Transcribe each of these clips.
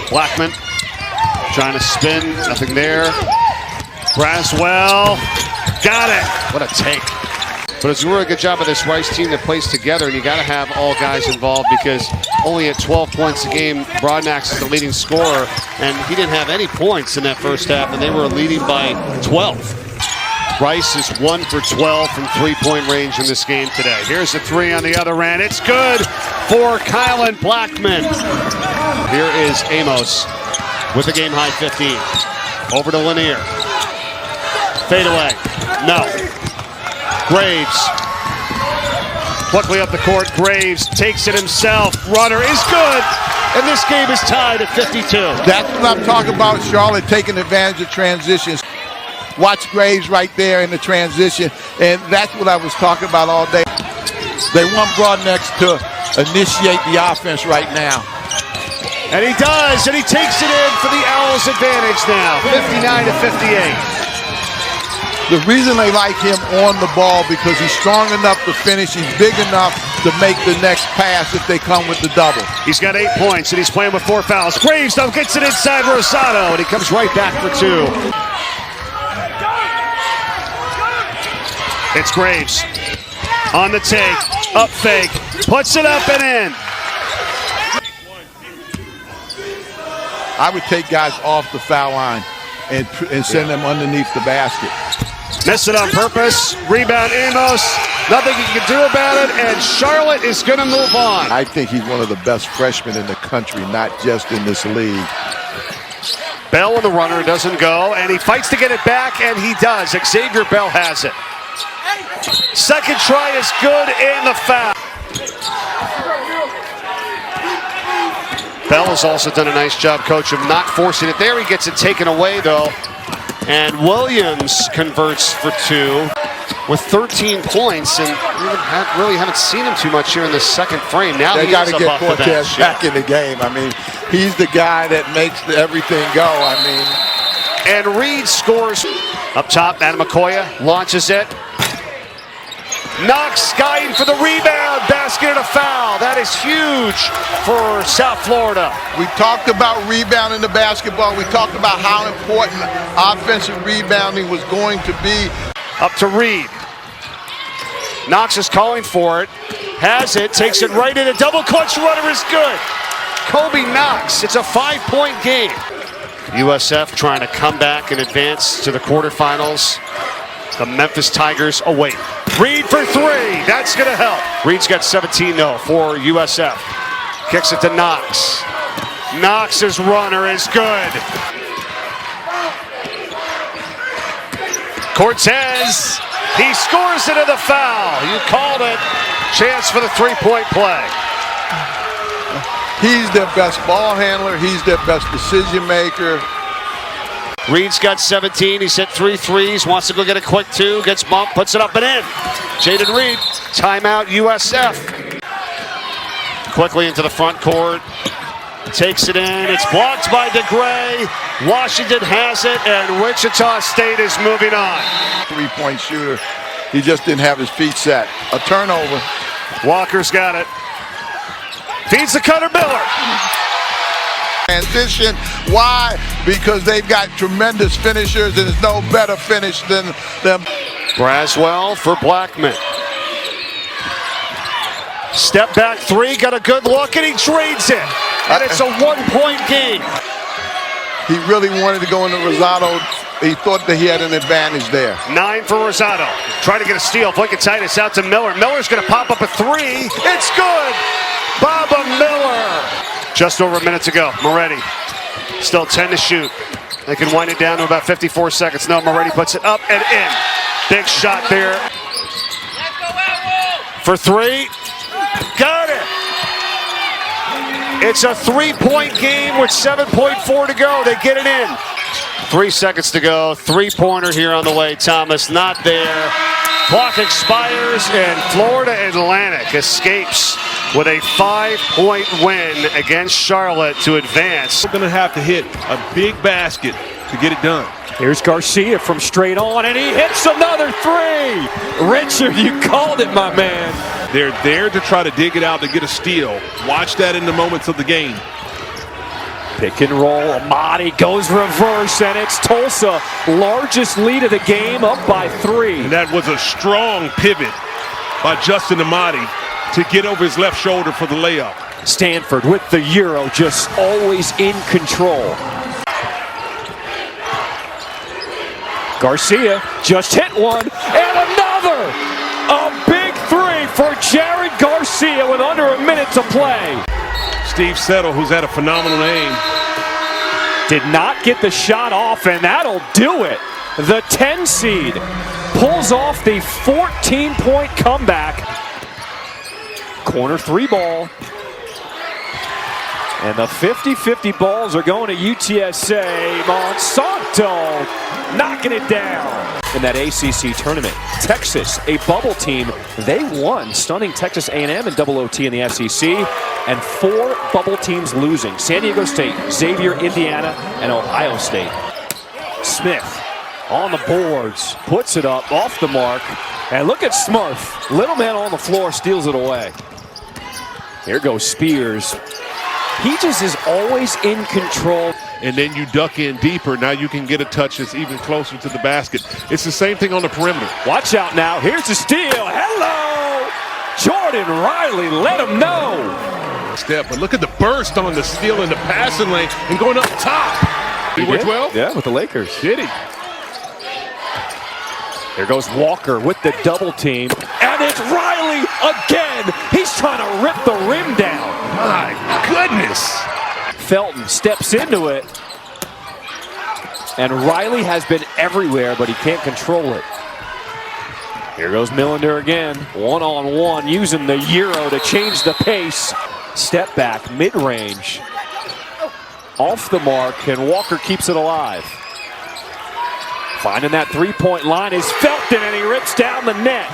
Blackman trying to spin, nothing there. Braswell, got it. What a take. But it's a really good job of this Rice team that plays together, and you got to have all guys involved because only at 12 points a game, Broadnax is the leading scorer, and he didn't have any points in that first half, and they were leading by 12. Rice is 1 for 12 from three-point range in this game today. Here's a three on the other end. It's good for Kylan Blackman. Here is Amos with a game-high 15. Over to Lanier. Fade away. No. Graves. Quickly up the court. Graves takes it himself. Runner is good. And this game is tied at 52. That's what I'm talking about. Charlotte taking advantage of transitions. Watch Graves right there in the transition. And that's what I was talking about all day. They want Broadnax to initiate the offense right now. And he does. And he takes it in for the Owls' advantage now. 59 to 58. The reason they like him on the ball because he's strong enough to finish. He's big enough to make the next pass if they come with the double. He's got 8 points and he's playing with 4 fouls. Graves though gets it inside Rosado and he comes right back for 2. It's Graves on the take, up fake, puts it up and in. I would take guys off the foul line and send them underneath the basket. Missed it on purpose. Rebound Amos. Nothing he can do about it, and Charlotte is going to move on. I think he's one of the best freshmen in the country, not just in this league. Bell with the runner doesn't go, and he fights to get it back, and he does. Xavier Bell has it. Second try is good, and the foul. Bell has also done a nice job, coach, of not forcing it there. He gets it taken away, though. And Williams converts for 2 with 13 points, and we really haven't seen him too much here in the second frame. Now they got to get Cortez back in the game. I mean, he's the guy that makes everything go. I mean, and Reed scores up top. Adam McCoya launches it. Knox Skyen for the rebound, basket and a foul. That is huge for South Florida. We talked about rebounding the basketball. We talked about how important offensive rebounding was going to be. Up to Reed. Knox is calling for it. Has it, takes it right in. A double clutch runner is good. Kobe Knox, it's a 5-point game. USF trying to come back and advance to the quarterfinals. The Memphis Tigers await. Reed for 3. That's going to help. Reed's got 17, though, for USF. Kicks it to Knox. Knox's runner is good. Cortez. He scores it in the foul. You called it. Chance for the 3-point play. He's their best ball handler. He's their best decision maker. Reed's got 17. He's hit 3 threes. Wants to go get a quick 2. Gets bumped. Puts it up and in. Jaden Reed. Timeout USF. Quickly into the front court. Takes it in. It's blocked by DeGray. Washington has it. And Wichita State is moving on. 3-point shooter. He just didn't have his feet set. A turnover. Walker's got it. Feeds to Cutter Miller. Transition. Why? Because they've got tremendous finishers, and there's no better finish than them. Braswell for Blackman. Step back 3, got a good look, and he trades it. And it's a 1-point game. He really wanted to go into Rosado. He thought that he had an advantage there. 9 for Rosado. Trying to get a steal. Blanket-Titus out to Miller. Miller's going to pop up a 3. It's good. Baba Miller. Just over a minute to go. Moretti still 10 to shoot. They can wind it down to about 54 seconds. No, Moretti puts it up and in. Big shot there. For 3. Got it. It's a 3-point game with 7.4 to go. They get it in. 3 seconds to go. 3-pointer here on the way. Thomas not there. Clock expires and Florida Atlantic escapes with a 5-point win against Charlotte to advance. We're going to have to hit a big basket to get it done. Here's Garcia from straight on, and he hits another 3. Richard, you called it, my man. They're there to try to dig it out to get a steal. Watch that in the moments of the game. Pick and roll, Amati goes reverse, and it's Tulsa. Largest lead of the game, up by 3. And that was a strong pivot by Justin Amati to get over his left shoulder for the layup. Stanford with the Euro, just always in control. Garcia just hit one, and another! A big 3 for Jared Garcia with under a minute to play. Steve Settle, who's had a phenomenal aim. Did not get the shot off, and that'll do it. The 10 seed pulls off the 14-point comeback. Corner 3 ball. And the 50-50 balls are going to UTSA. Monsanto knocking it down. In that ACC tournament, Texas, a bubble team, they won, stunning Texas A&M in double OT in the SEC, and 4 bubble teams losing. San Diego State, Xavier, Indiana, and Ohio State. Smith on the boards, puts it up, off the mark, and look at Smurf. Little man on the floor steals it away. Here goes Spears. He just is always in control. And then you duck in deeper. Now you can get a touch that's even closer to the basket. It's the same thing on the perimeter. Watch out now. Here's the steal. Hello! Jordan Riley, let him know. Step, but look at the burst on the steal in the passing lane and going up top. He went 12? Yeah, with the Lakers. Did he? Here goes Walker with the double team. And it's Riley again. He's trying to rip the rim down. My goodness. Felton steps into it. And Riley has been everywhere, but he can't control it. Here goes Millender again. One-on-one, using the Euro to change the pace. Step back, mid-range. Off the mark, and Walker keeps it alive. Finding that three-point line is Felton, and he rips down the net.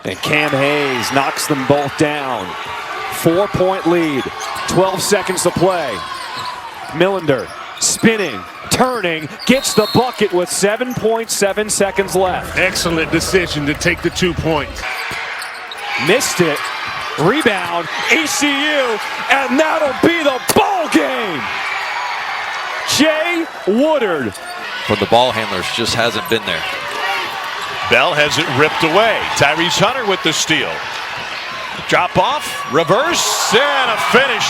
And Cam Hayes knocks them both down. 4-point lead, 12 seconds to play. Millender spinning, turning, gets the bucket with 7.7 seconds left. Excellent decision to take the 2 points. Missed it. Rebound, ECU, and that'll be the ball game. Jay Woodard. From the ball handlers, just hasn't been there. Bell has it ripped away. Tyrese Hunter with the steal. Drop off, reverse, and a finish.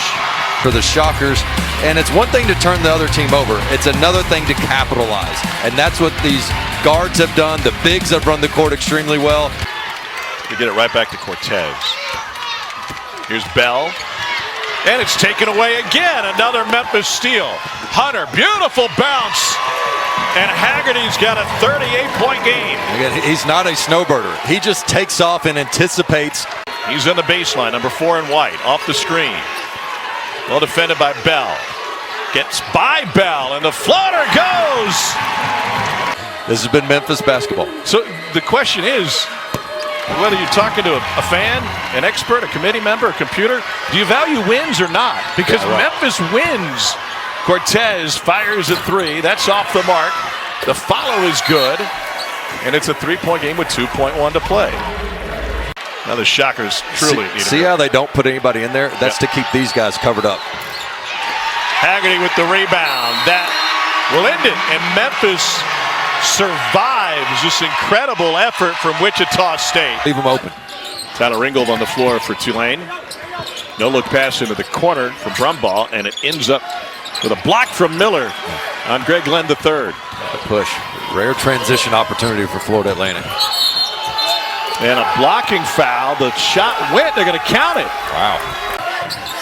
For the Shockers, and it's one thing to turn the other team over. It's another thing to capitalize, and that's what these guards have done. The bigs have run the court extremely well. To get it right back to Cortez. Here's Bell, and it's taken away again. Another Memphis steal. Hunter, beautiful bounce, and Haggerty's got a 38-point game. Again, he's not a snowbirder. He just takes off and anticipates. He's on the baseline, number 4 in white, off the screen. Well defended by Bell. Gets by Bell, and the floater goes. This has been Memphis basketball. So the question is, whether you're talking to a fan, an expert, a committee member, a computer, do you value wins or not? Because Memphis wins. Cortez fires a 3. That's off the mark. The follow is good. And it's a 3-point game with 2.1 to play. Now the Shockers truly need See how they don't put anybody in there? That's to keep these guys covered up. Haggerty with the rebound. That will end it. And Memphis survives this incredible effort from Wichita State. Leave them open. Tyler Ringgold on the floor for Tulane. No look pass into the corner from Brumball, and it ends up with a block from Miller on Greg Glenn III. A push. Rare transition opportunity for Florida Atlantic. And a blocking foul. The shot went. They're going to count it. Wow.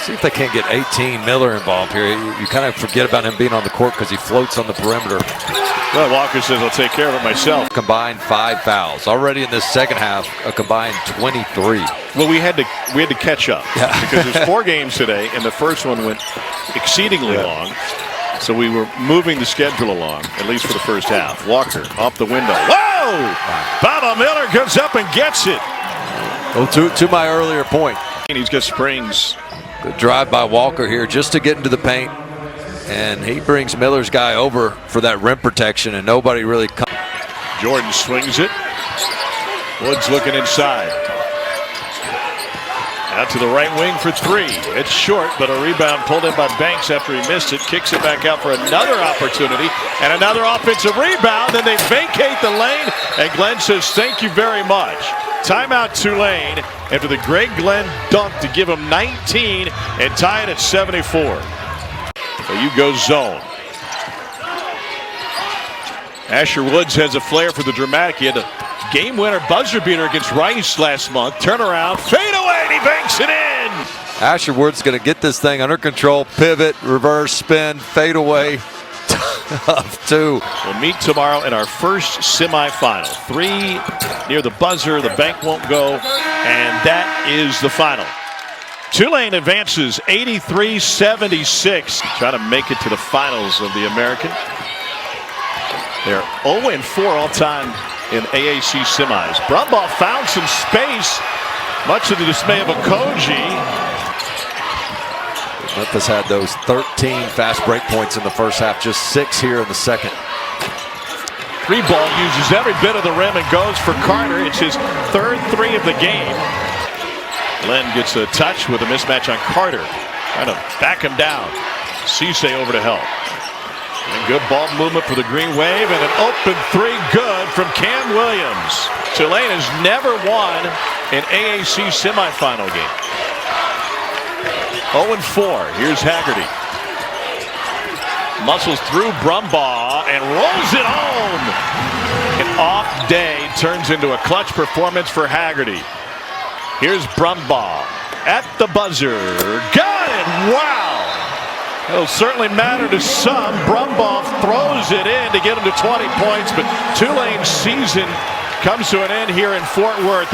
See if they can't get 18 Miller involved here. You kind of forget about him being on the court because he floats on the perimeter. Well, Walker says, I'll take care of it myself. Combined 5 fouls. Already in this second half, a combined 23. Well, we had to catch up because there's 4 games today, and the first one went exceedingly long. So we were moving the schedule along, at least for the first half. Walker off the window. Whoa! Baba Miller goes up and gets it. Well, to my earlier point. And he's got springs. Good drive by Walker here just to get into the paint. And he brings Miller's guy over for that rim protection, and nobody really comes. Jordan swings it. Woods looking inside. Out to the right wing for three. It's short, but a rebound pulled in by Banks after he missed it. Kicks it back out for another opportunity and another offensive rebound. Then they vacate the lane, and Glenn says, thank you very much. Timeout Tulane after the Greg Glenn dunk to give him 19 and tie it at 74. FAU goes zone. Asher Woods has a flair for the dramatic. He had a game winner buzzer beater against Rice last month. Turnaround, fade away, and he banks it in. Asher Woods going to get this thing under control. Pivot, reverse, spin, fade away. Tough two. We'll meet tomorrow in our first semifinal. 3 near the buzzer. The bank won't go, and that is the final. Tulane advances 83-76. Trying to make it to the finals of the American. They're 0-4 all time in AAC semis. Brumbaugh found some space, much to the dismay of Okoji. Memphis had those 13 fast break points in the first half, just 6 here in the second. Three ball uses every bit of the rim and goes for Carter. It's his third three of the game. Glenn gets a touch with a mismatch on Carter. Trying to back him down. Cisse over to help. And good ball movement for the Green Wave, and an open three good from Cam Williams. Tulane has never won an AAC semifinal game. 0-4. Here's Haggerty. Muscles through Brumbaugh and rolls it home. An off day turns into a clutch performance for Haggerty. Here's Brumbaugh at the buzzer. Got it! Wow! It'll certainly matter to some. Brumbaugh throws it in to get him to 20 points, but Tulane's season comes to an end here in Fort Worth.